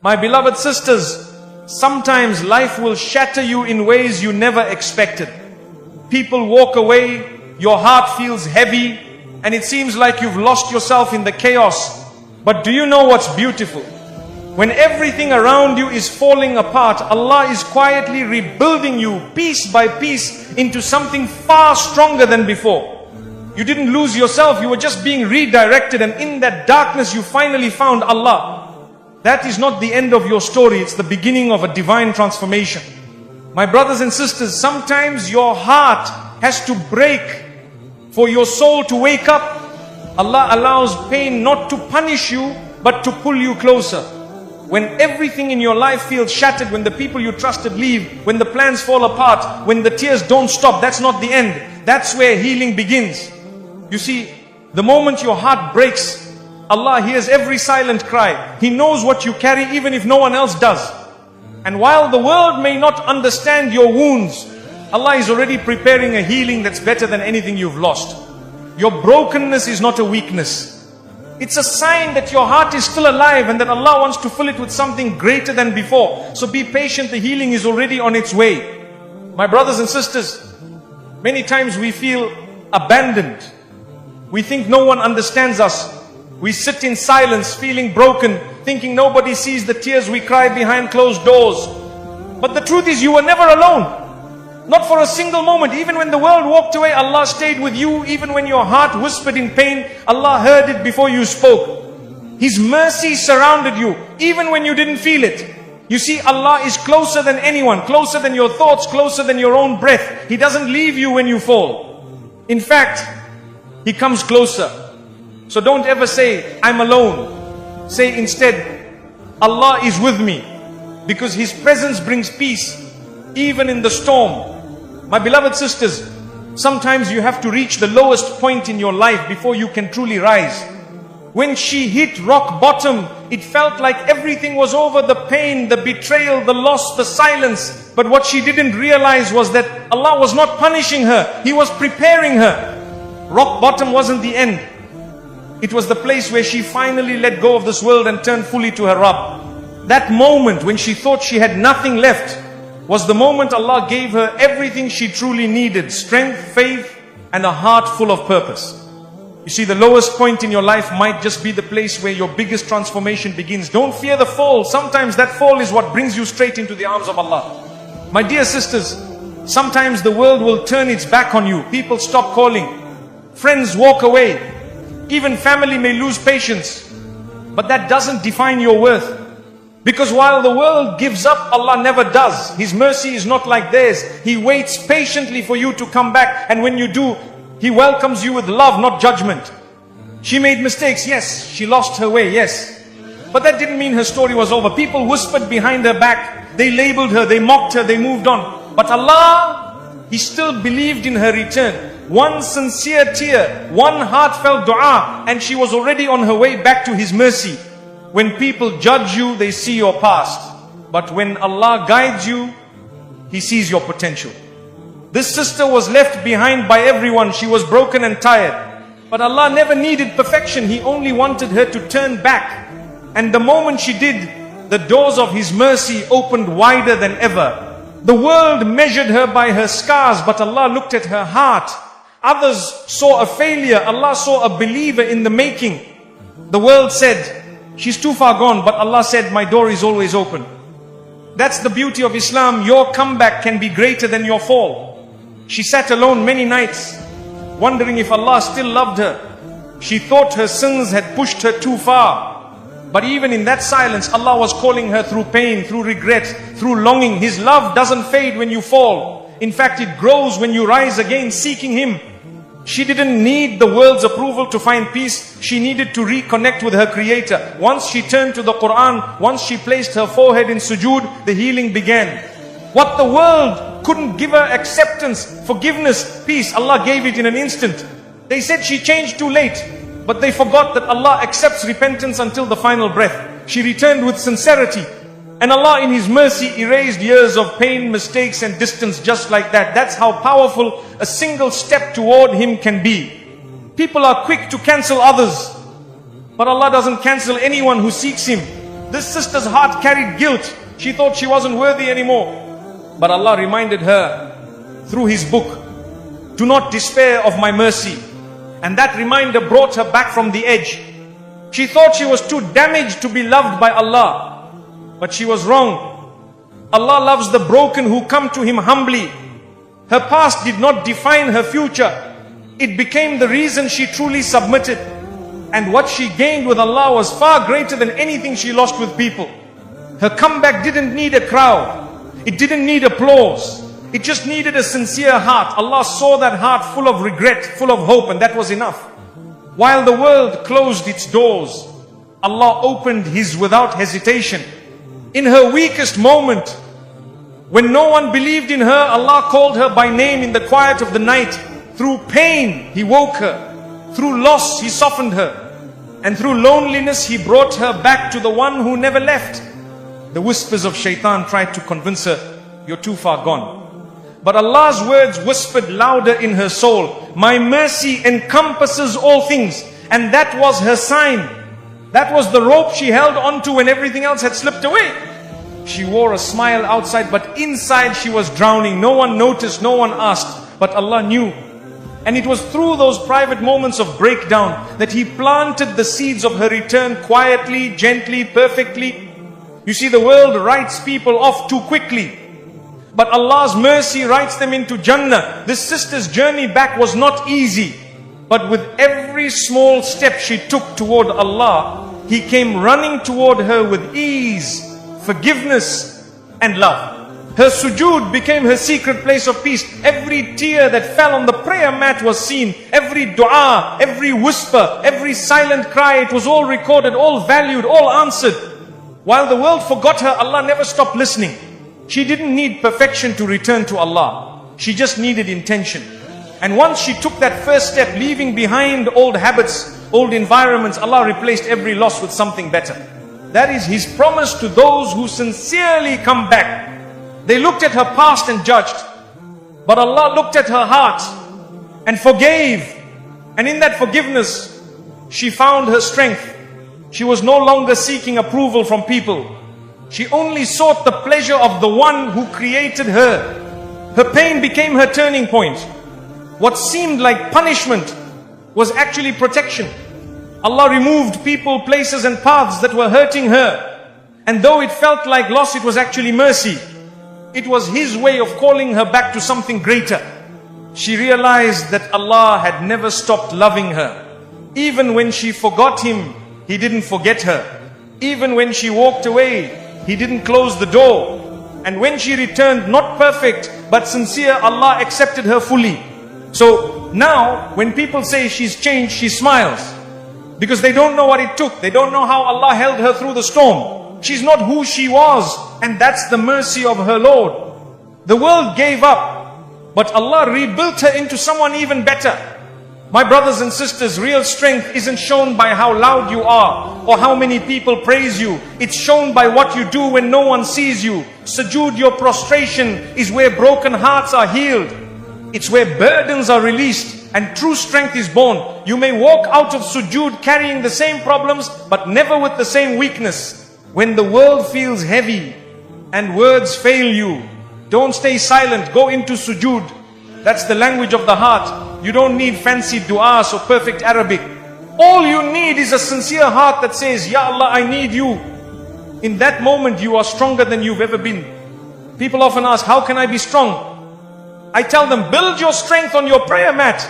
My beloved sisters, sometimes life will shatter you in ways you never expected. People walk away, your heart feels heavy, and it seems like you've lost yourself in the chaos. But do you know what's beautiful? When everything around you is falling apart, Allah is quietly rebuilding you piece by piece into something far stronger than before. You didn't lose yourself, you were just being redirected, and in that darkness you finally found Allah. That is not the end of your story, it's the beginning of a divine transformation. My brothers and sisters, sometimes your heart has to break for your soul to wake up. Allah allows pain not to punish you, but to pull you closer. When everything in your life feels shattered, when the people you trusted leave, when the plans fall apart, when the tears don't stop, that's not the end. That's where healing begins. You see, the moment your heart breaks, Allah hears every silent cry. He knows what you carry even if no one else does. And while the world may not understand your wounds, Allah is already preparing a healing that's better than anything you've lost. Your brokenness is not a weakness. It's a sign that your heart is still alive and that Allah wants to fill it with something greater than before. So be patient, the healing is already on its way. My brothers and sisters, many times we feel abandoned. We think no one understands us. We sit in silence, feeling broken, thinking nobody sees the tears we cry behind closed doors. But the truth is, you were never alone. Not for a single moment. Even when the world walked away, Allah stayed with you. Even when your heart whispered in pain, Allah heard it before you spoke. His mercy surrounded you, even when you didn't feel it. You see, Allah is closer than anyone, closer than your thoughts, closer than your own breath. He doesn't leave you when you fall. In fact, He comes closer. So don't ever say, I'm alone. Say instead, Allah is with me. Because His presence brings peace, even in the storm. My beloved sisters, sometimes you have to reach the lowest point in your life before you can truly rise. When she hit rock bottom, it felt like everything was over. The pain, the betrayal, the loss, the silence. But what she didn't realize was that Allah was not punishing her. He was preparing her. Rock bottom wasn't the end. It was the place where she finally let go of this world and turned fully to her Rabb. That moment when she thought she had nothing left was the moment Allah gave her everything she truly needed: strength, faith, and a heart full of purpose. You see, the lowest point in your life might just be the place where your biggest transformation begins. Don't fear the fall. Sometimes that fall is what brings you straight into the arms of Allah. My dear sisters, sometimes the world will turn its back on you. People stop calling. Friends walk away. Even family may lose patience. But that doesn't define your worth. Because while the world gives up, Allah never does. His mercy is not like theirs. He waits patiently for you to come back. And when you do, He welcomes you with love, not judgment. She made mistakes, yes. She lost her way, yes. But that didn't mean her story was over. People whispered behind her back. They labeled her, they mocked her, they moved on. But Allah, He still believed in her return. One sincere tear, one heartfelt dua, and she was already on her way back to His mercy. When people judge you, they see your past. But when Allah guides you, He sees your potential. This sister was left behind by everyone. She was broken and tired. But Allah never needed perfection. He only wanted her to turn back. And the moment she did, the doors of His mercy opened wider than ever. The world measured her by her scars, but Allah looked at her heart. Others saw a failure. Allah saw a believer in the making. The world said, she's too far gone, but Allah said, my door is always open. That's the beauty of Islam. Your comeback can be greater than your fall. She sat alone many nights, wondering if Allah still loved her. She thought her sins had pushed her too far. But even in that silence, Allah was calling her through pain, through regret, through longing. His love doesn't fade when you fall. In fact, it grows when you rise again, seeking Him. She didn't need the world's approval to find peace. She needed to reconnect with her Creator. Once she turned to the Quran, once she placed her forehead in sujood, the healing began. What the world couldn't give her: acceptance, forgiveness, peace, Allah gave it in an instant. They said she changed too late, but they forgot that Allah accepts repentance until the final breath. She returned with sincerity, and Allah in His mercy erased years of pain, mistakes and distance just like that. That's how powerful a single step toward Him can be. People are quick to cancel others, but Allah doesn't cancel anyone who seeks Him. This sister's heart carried guilt. She thought she wasn't worthy anymore. But Allah reminded her through His book, do not despair of my mercy. And that reminder brought her back from the edge. She thought she was too damaged to be loved by Allah. But she was wrong. Allah loves the broken who come to Him humbly. Her past did not define her future. It became the reason she truly submitted. And what she gained with Allah was far greater than anything she lost with people. Her comeback didn't need a crowd. It didn't need applause. It just needed a sincere heart. Allah saw that heart full of regret, full of hope, and that was enough. While the world closed its doors, Allah opened His without hesitation. In her weakest moment, when no one believed in her, Allah called her by name in the quiet of the night. Through pain, He woke her. Through loss, He softened her. And through loneliness, He brought her back to the one who never left. The whispers of shaitan tried to convince her, you're too far gone. But Allah's words whispered louder in her soul, my mercy encompasses all things. And that was her sign. That was the rope she held onto when everything else had slipped away. She wore a smile outside, but inside she was drowning. No one noticed, no one asked, but Allah knew. And it was through those private moments of breakdown that He planted the seeds of her return quietly, gently, perfectly. You see, the world writes people off too quickly, but Allah's mercy writes them into Jannah. This sister's journey back was not easy, but with every small step she took toward Allah, He came running toward her with ease, forgiveness and love. Her sujood became her secret place of peace. Every tear that fell on the prayer mat was seen. Every dua, every whisper, every silent cry, it was all recorded, all valued, all answered. While the world forgot her, Allah never stopped listening. She didn't need perfection to return to Allah. She just needed intention. And once she took that first step, leaving behind old habits, old environments, Allah replaced every loss with something better. That is His promise to those who sincerely come back. They looked at her past and judged, but Allah looked at her heart and forgave. And in that forgiveness, she found her strength. She was no longer seeking approval from people. She only sought the pleasure of the one who created her. Her pain became her turning point. What seemed like punishment was actually protection. Allah removed people, places and paths that were hurting her. And though it felt like loss, it was actually mercy. It was His way of calling her back to something greater. She realized that Allah had never stopped loving her. Even when she forgot Him, He didn't forget her. Even when she walked away, He didn't close the door. And when she returned, not perfect, but sincere, Allah accepted her fully. So now, when people say she's changed, she smiles. Because they don't know what it took. They don't know how Allah held her through the storm. She's not who she was, and that's the mercy of her Lord. The world gave up, but Allah rebuilt her into someone even better. My brothers and sisters, real strength isn't shown by how loud you are or how many people praise you. It's shown by what you do when no one sees you. Sujood, your prostration, is where broken hearts are healed. It's where burdens are released and true strength is born. You may walk out of sujood carrying the same problems, but never with the same weakness. When the world feels heavy and words fail you, don't stay silent, go into sujood. That's the language of the heart. You don't need fancy du'as or perfect Arabic. All you need is a sincere heart that says, Ya Allah, I need you. In that moment, you are stronger than you've ever been. People often ask, how can I be strong? I tell them, build your strength on your prayer mat.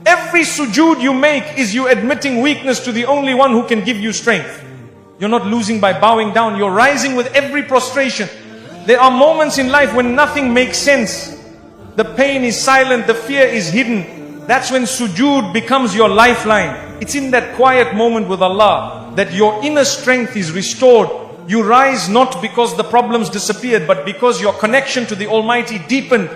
Every sujood you make is you admitting weakness to the only one who can give you strength. You're not losing by bowing down. You're rising with every prostration. There are moments in life when nothing makes sense. The pain is silent, the fear is hidden. That's when sujood becomes your lifeline. It's in that quiet moment with Allah that your inner strength is restored. You rise not because the problems disappeared, but because your connection to the Almighty deepened.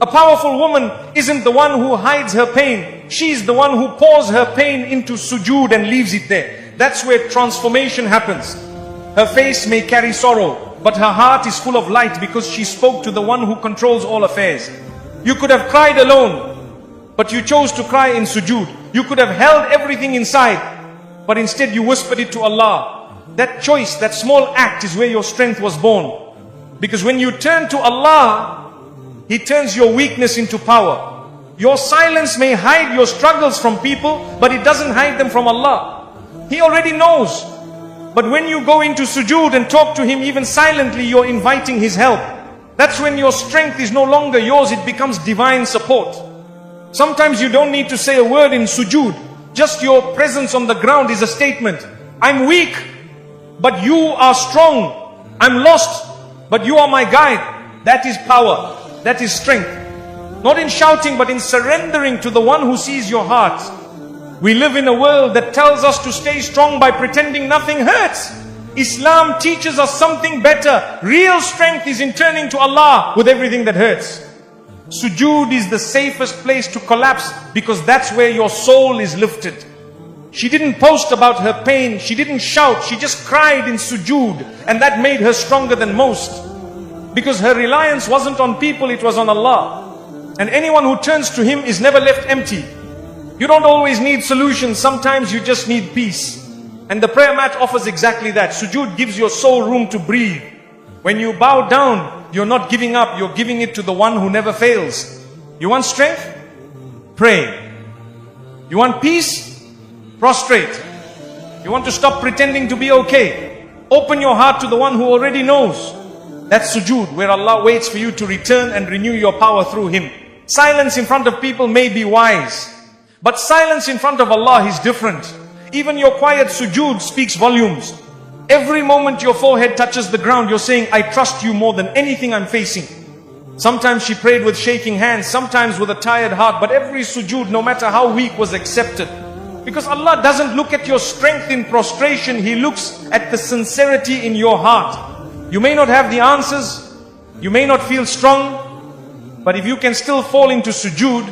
A powerful woman isn't the one who hides her pain. She's the one who pours her pain into sujood and leaves it there. That's where transformation happens. Her face may carry sorrow, but her heart is full of light because she spoke to the one who controls all affairs. You could have cried alone, but you chose to cry in sujood. You could have held everything inside, but instead you whispered it to Allah. that choice, that small act is where your strength was born. Because when you turn to Allah, He turns your weakness into power. Your silence may hide your struggles from people, but it doesn't hide them from Allah. He already knows. But when you go into sujood and talk to Him even silently, you're inviting His help. That's when your strength is no longer yours, it becomes divine support. Sometimes you don't need to say a word in sujood. Just your presence on the ground is a statement. I'm weak, but you are strong. I'm lost, but you are my guide. That is power. That is strength. Not in shouting, but in surrendering to the one who sees your heart. We live in a world that tells us to stay strong by pretending nothing hurts. Islam teaches us something better. Real strength is in turning to Allah with everything that hurts. Sujood is the safest place to collapse because that's where your soul is lifted. She didn't post about her pain. She didn't shout. She just cried in sujood. And that made her stronger than most. Because her reliance wasn't on people, it was on Allah. And anyone who turns to Him is never left empty. You don't always need solutions. Sometimes you just need peace. And the prayer mat offers exactly that. Sujood gives your soul room to breathe. When you bow down, you're not giving up. You're giving it to the one who never fails. You want strength? Pray. You want peace? Prostrate. You want to stop pretending to be okay? Open your heart to the one who already knows. That's sujood, where Allah waits for you to return and renew your power through Him. Silence in front of people may be wise, but silence in front of Allah is different. Even your quiet sujood speaks volumes. Every moment your forehead touches the ground, you're saying, I trust you more than anything I'm facing. Sometimes she prayed with shaking hands, sometimes with a tired heart, but every sujood, no matter how weak, was accepted. Because Allah doesn't look at your strength in prostration, He looks at the sincerity in your heart. You may not have the answers, you may not feel strong, but if you can still fall into sujood,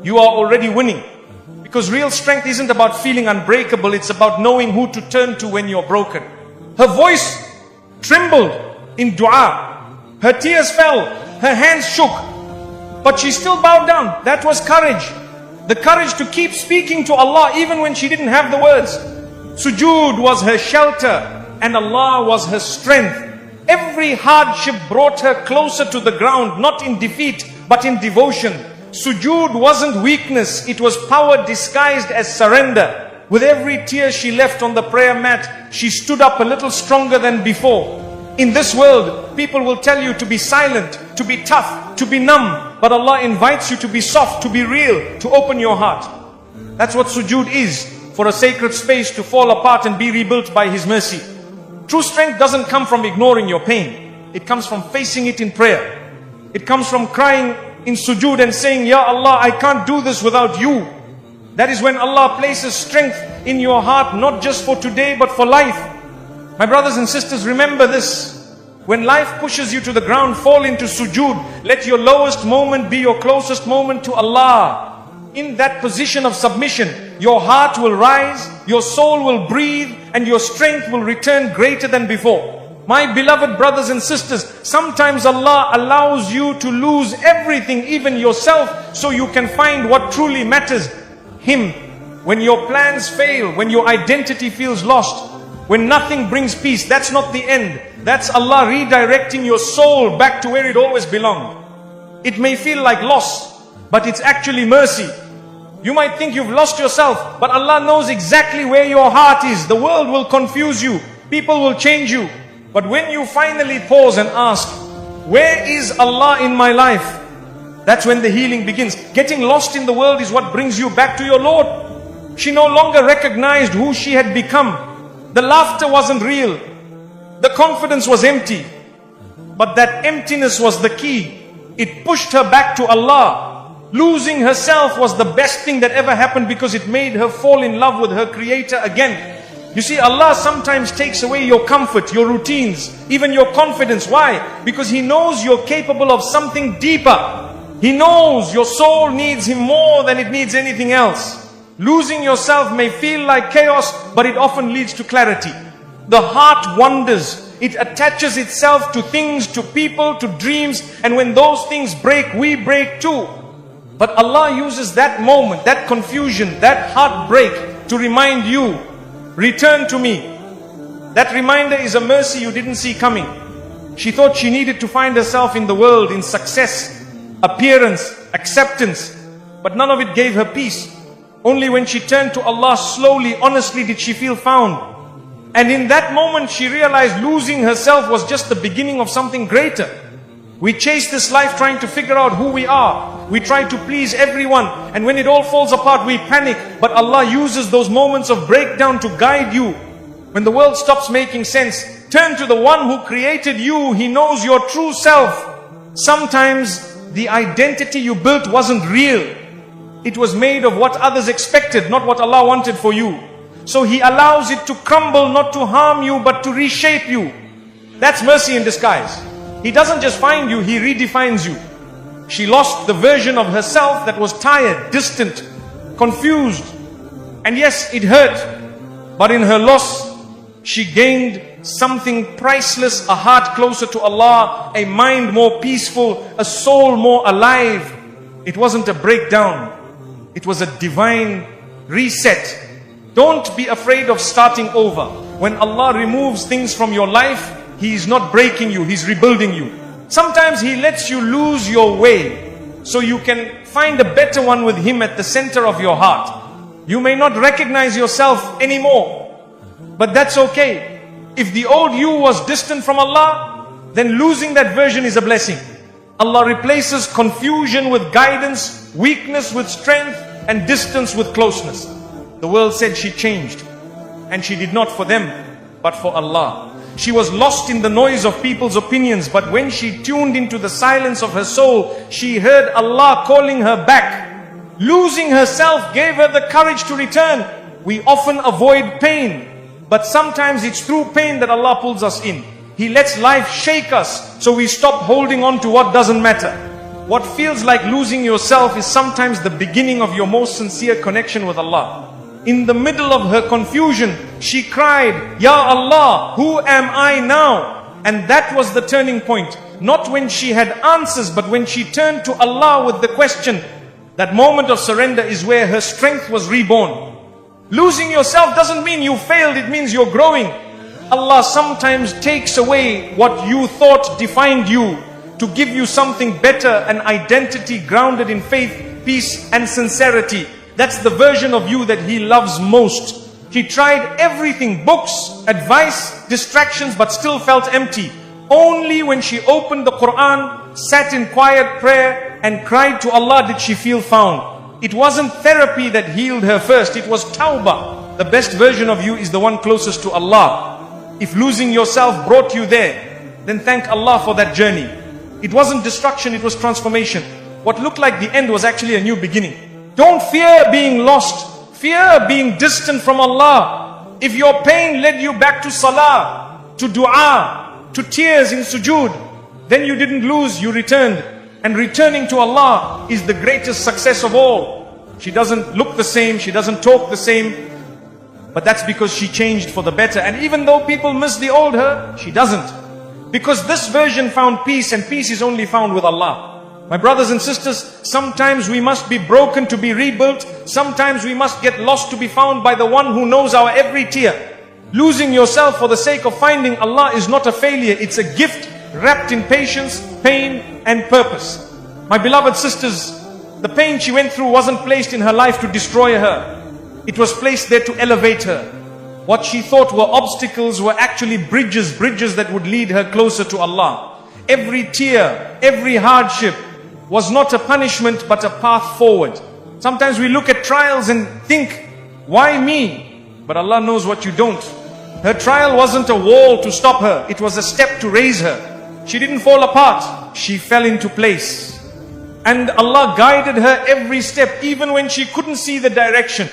you are already winning. Because real strength isn't about feeling unbreakable, it's about knowing who to turn to when you're broken. Her voice trembled in dua. Her tears fell, her hands shook, but she still bowed down. That was courage. The courage to keep speaking to Allah even when she didn't have the words. Sujood was her shelter and Allah was her strength. Every hardship brought her closer to the ground, not in defeat, but in devotion. Sujood wasn't weakness, it was power disguised as surrender. With every tear she left on the prayer mat, she stood up a little stronger than before. In this world, people will tell you to be silent, to be tough, to be numb. But Allah invites you to be soft, to be real, to open your heart. That's what sujood is, for a sacred space to fall apart and be rebuilt by His mercy. True strength doesn't come from ignoring your pain. It comes from facing it in prayer. It comes from crying in sujood and saying, Ya Allah, I can't do this without you. That is when Allah places strength in your heart, not just for today, but for life. My brothers and sisters, remember this. When life pushes you to the ground, fall into sujood. Let your lowest moment be your closest moment to Allah. In that position of submission, your heart will rise, your soul will breathe, and your strength will return greater than before. My beloved brothers and sisters, sometimes Allah allows you to lose everything, even yourself, so you can find what truly matters, Him. When your plans fail, when your identity feels lost, when nothing brings peace, that's not the end. That's Allah redirecting your soul back to where it always belonged. It may feel like loss, but it's actually mercy. You might think you've lost yourself, but Allah knows exactly where your heart is. The world will confuse you. People will change you. But when you finally pause and ask, where is Allah in my life? That's when the healing begins. Getting lost in the world is what brings you back to your Lord. She no longer recognized who she had become. The laughter wasn't real. The confidence was empty. But that emptiness was the key. It pushed her back to Allah. Losing herself was the best thing that ever happened because it made her fall in love with her Creator again. You see, Allah sometimes takes away your comfort, your routines, even your confidence. Why? Because He knows you're capable of something deeper. He knows your soul needs Him more than it needs anything else. Losing yourself may feel like chaos, but it often leads to clarity. The heart wanders. It attaches itself to things, to people, to dreams. And when those things break, we break too. But Allah uses that moment, that confusion, that heartbreak to remind you, return to me. That reminder is a mercy you didn't see coming. She thought she needed to find herself in the world in success, appearance, acceptance, but none of it gave her peace. Only when she turned to Allah slowly, honestly did she feel found. And in that moment she realized losing herself was just the beginning of something greater. We chase this life trying to figure out who we are. We try to please everyone, and when it all falls apart we panic. But Allah uses those moments of breakdown to guide you. When the world stops making sense, turn to the one who created you. He knows your true self. Sometimes the identity you built wasn't real. It was made of what others expected, not what Allah wanted for you. So He allows it to crumble, not to harm you, but to reshape you. That's mercy in disguise. He doesn't just find you, He redefines you. She lost the version of herself that was tired, distant, confused. And yes, it hurt. But in her loss, she gained something priceless, a heart closer to Allah, a mind more peaceful, a soul more alive. It wasn't a breakdown. It was a divine reset. Don't be afraid of starting over. When Allah removes things from your life, He is not breaking you, He's rebuilding you. Sometimes He lets you lose your way so you can find a better one with Him at the center of your heart. You may not recognize yourself anymore, but that's okay. If the old you was distant from Allah, then losing that version is a blessing. Allah replaces confusion with guidance, weakness with strength, and distance with closeness. The world said she changed, and she did not for them, but for Allah. She was lost in the noise of people's opinions, but when she tuned into the silence of her soul, she heard Allah calling her back. Losing herself gave her the courage to return. We often avoid pain, but sometimes it's through pain that Allah pulls us in. He lets life shake us, so we stop holding on to what doesn't matter. What feels like losing yourself is sometimes the beginning of your most sincere connection with Allah. In the middle of her confusion, she cried, Ya Allah, who am I now? And that was the turning point. Not when she had answers, but when she turned to Allah with the question. That moment of surrender is where her strength was reborn. Losing yourself doesn't mean you failed, it means you're growing. Allah sometimes takes away what you thought defined you to give you something better, an identity grounded in faith, peace and sincerity. That's the version of you that He loves most. He tried everything, books, advice, distractions, but still felt empty. Only when she opened the Quran, sat in quiet prayer and cried to Allah did she feel found. It wasn't therapy that healed her first, it was tawbah. The best version of you is the one closest to Allah. If losing yourself brought you there, then thank Allah for that journey. It wasn't destruction, it was transformation. What looked like the end was actually a new beginning. Don't fear being lost. Fear being distant from Allah. If your pain led you back to salah, to dua, to tears in sujood, then you didn't lose, you returned. And returning to Allah is the greatest success of all. She doesn't look the same, she doesn't talk the same, but that's because she changed for the better. And even though people miss the old her, she doesn't. Because this version found peace, and peace is only found with Allah. My brothers and sisters, sometimes we must be broken to be rebuilt. Sometimes we must get lost to be found by the one who knows our every tear. Losing yourself for the sake of finding Allah is not a failure. It's a gift wrapped in patience, pain and purpose. My beloved sisters, the pain she went through wasn't placed in her life to destroy her. It was placed there to elevate her. What she thought were obstacles were actually bridges that would lead her closer to Allah. Every tear, every hardship was not a punishment but a path forward. Sometimes we look at trials and think, why me? But Allah knows what you don't. Her trial wasn't a wall to stop her, it was a step to raise her. She didn't fall apart, she fell into place. And Allah guided her every step, even when she couldn't see the direction.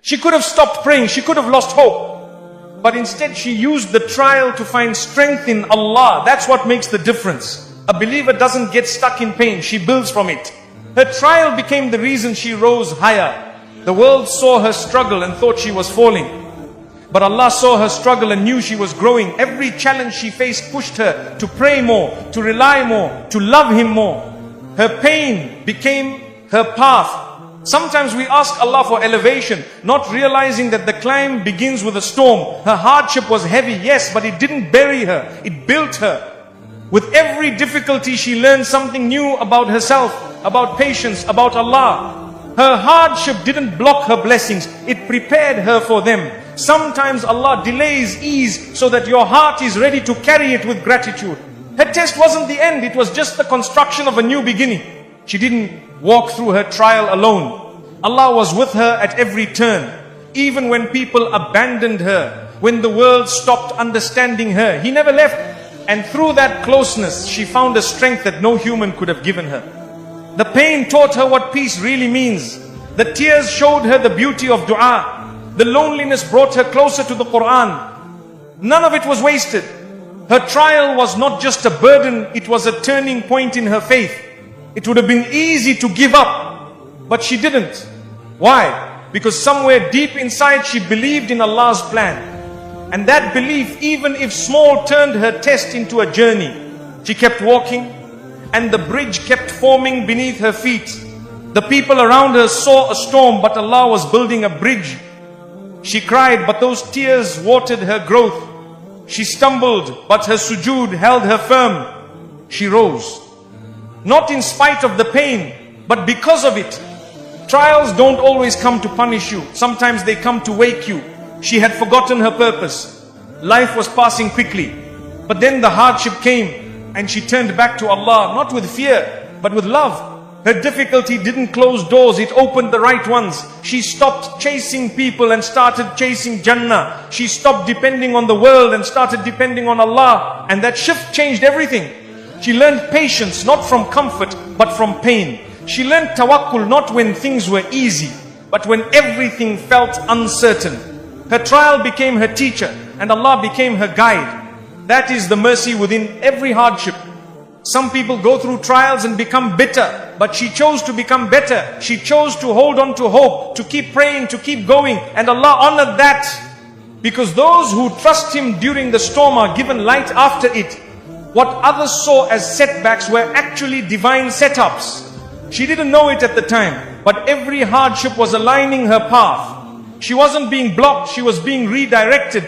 She could have stopped praying, she could have lost hope. But instead she used the trial to find strength in Allah. That's what makes the difference. A believer doesn't get stuck in pain, she builds from it. Her trial became the reason she rose higher. The world saw her struggle and thought she was falling. But Allah saw her struggle and knew she was growing. Every challenge she faced pushed her to pray more, to rely more, to love Him more. Her pain became her path. Sometimes we ask Allah for elevation, not realizing that the climb begins with a storm. Her hardship was heavy, yes, but it didn't bury her, it built her. With every difficulty, she learned something new about herself, about patience, about Allah. Her hardship didn't block her blessings, it prepared her for them. Sometimes Allah delays ease so that your heart is ready to carry it with gratitude. Her test wasn't the end, it was just the construction of a new beginning. She didn't walk through her trial alone. Allah was with her at every turn. Even when people abandoned her, when the world stopped understanding her, He never left. And through that closeness, she found a strength that no human could have given her. The pain taught her what peace really means. The tears showed her the beauty of dua. The loneliness brought her closer to the Quran. None of it was wasted. Her trial was not just a burden, it was a turning point in her faith. It would have been easy to give up, but she didn't. Why? Because somewhere deep inside she believed in Allah's plan. And that belief, even if small, turned her test into a journey. She kept walking, and the bridge kept forming beneath her feet. The people around her saw a storm, but Allah was building a bridge. She cried, but those tears watered her growth. She stumbled, but her sujood held her firm. She rose. Not in spite of the pain, but because of it. Trials don't always come to punish you. Sometimes they come to wake you. She had forgotten her purpose. Life was passing quickly. But then the hardship came and she turned back to Allah, not with fear, but with love. Her difficulty didn't close doors, it opened the right ones. She stopped chasing people and started chasing Jannah. She stopped depending on the world and started depending on Allah. And that shift changed everything. She learned patience, not from comfort, but from pain. She learned tawakkul, not when things were easy, but when everything felt uncertain. Her trial became her teacher, and Allah became her guide. That is the mercy within every hardship. Some people go through trials and become bitter, but she chose to become better. She chose to hold on to hope, to keep praying, to keep going, and Allah honored that. Because those who trust Him during the storm are given light after it. What others saw as setbacks were actually divine setups. She didn't know it at the time, but every hardship was aligning her path. She wasn't being blocked, she was being redirected.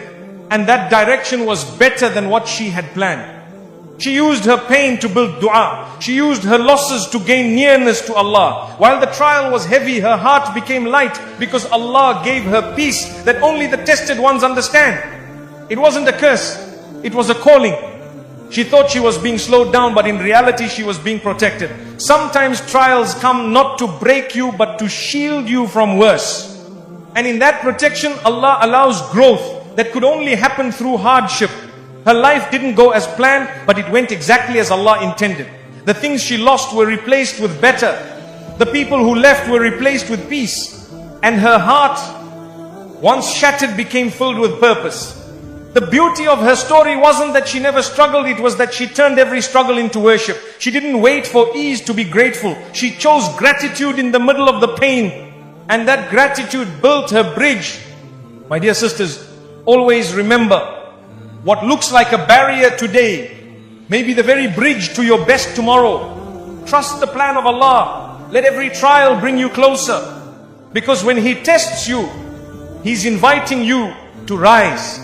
And that direction was better than what she had planned. She used her pain to build dua. She used her losses to gain nearness to Allah. While the trial was heavy, her heart became light because Allah gave her peace that only the tested ones understand. It wasn't a curse, it was a calling. She thought she was being slowed down, but in reality she was being protected. Sometimes trials come not to break you, but to shield you from worse. And in that protection, Allah allows growth that could only happen through hardship. Her life didn't go as planned, but it went exactly as Allah intended. The things she lost were replaced with better. The people who left were replaced with peace. And her heart, once shattered, became filled with purpose. The beauty of her story wasn't that she never struggled, it was that she turned every struggle into worship. She didn't wait for ease to be grateful. She chose gratitude in the middle of the pain. And that gratitude built her bridge. My dear sisters, always remember, what looks like a barrier today may be the very bridge to your best tomorrow. Trust the plan of Allah. Let every trial bring you closer. Because when He tests you, He's inviting you to rise.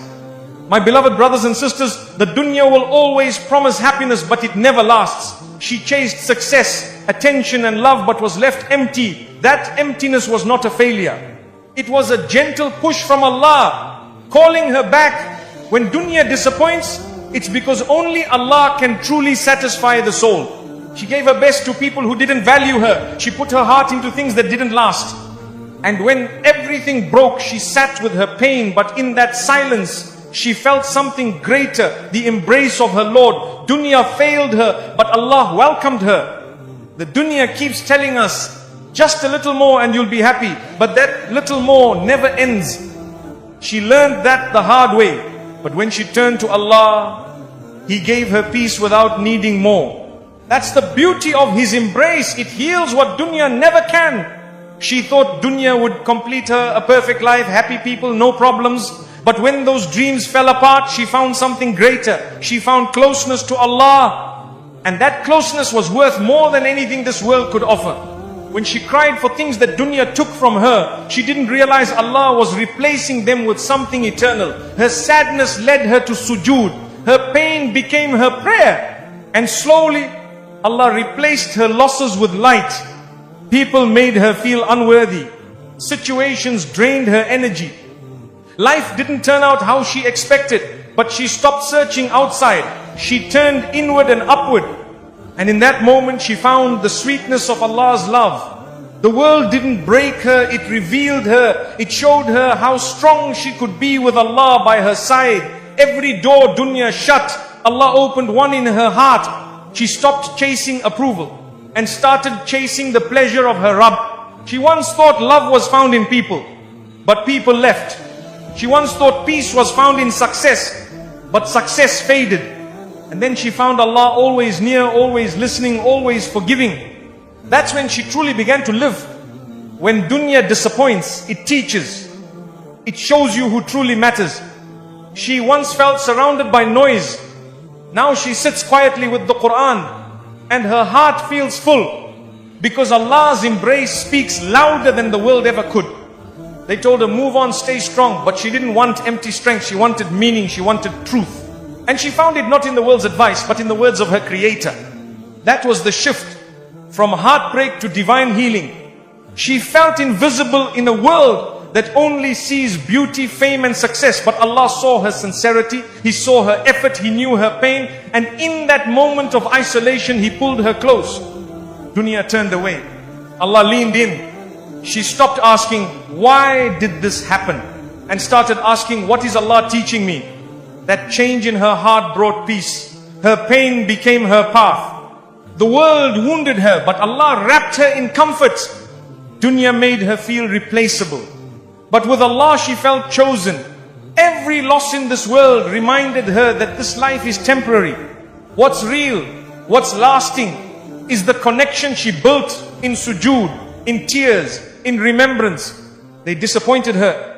My beloved brothers and sisters, the dunya will always promise happiness, but it never lasts. She chased success, attention and love, but was left empty. That emptiness was not a failure. It was a gentle push from Allah, calling her back. When dunya disappoints, it's because only Allah can truly satisfy the soul. She gave her best to people who didn't value her. She put her heart into things that didn't last. And when everything broke, she sat with her pain, but in that silence, she felt something greater, the embrace of her Lord. Dunya failed her, but Allah welcomed her. The dunya keeps telling us, just a little more and you'll be happy. But that little more never ends. She learned that the hard way. But when she turned to Allah, He gave her peace without needing more. That's the beauty of His embrace. It heals what dunya never can. She thought dunya would complete her a perfect life, happy people, no problems. But when those dreams fell apart, she found something greater. She found closeness to Allah. And that closeness was worth more than anything this world could offer. When she cried for things that dunya took from her, she didn't realize Allah was replacing them with something eternal. Her sadness led her to sujood. Her pain became her prayer. And slowly, Allah replaced her losses with light. People made her feel unworthy. Situations drained her energy. Life didn't turn out how she expected, but she stopped searching outside. She turned inward and upward. And in that moment, she found the sweetness of Allah's love. The world didn't break her, it revealed her. It showed her how strong she could be with Allah by her side. Every door dunya shut, Allah opened one in her heart. She stopped chasing approval and started chasing the pleasure of her Rabb. She once thought love was found in people, but people left. She once thought peace was found in success, but success faded. And then she found Allah always near, always listening, always forgiving. That's when she truly began to live. When dunya disappoints, it teaches. It shows you who truly matters. She once felt surrounded by noise. Now she sits quietly with the Quran and her heart feels full because Allah's embrace speaks louder than the world ever could. They told her, move on, stay strong. But she didn't want empty strength. She wanted meaning. She wanted truth. And she found it not in the world's advice, but in the words of her Creator. That was the shift from heartbreak to divine healing. She felt invisible in a world that only sees beauty, fame and success. But Allah saw her sincerity. He saw her effort. He knew her pain. And in that moment of isolation, He pulled her close. Dunya turned away. Allah leaned in. She stopped asking, why did this happen? And started asking, what is Allah teaching me? That change in her heart brought peace. Her pain became her path. The world wounded her, but Allah wrapped her in comfort. Dunya made her feel replaceable. But with Allah she felt chosen. Every loss in this world reminded her that this life is temporary. What's real, what's lasting is the connection she built in sujood, in tears, in remembrance. They disappointed her.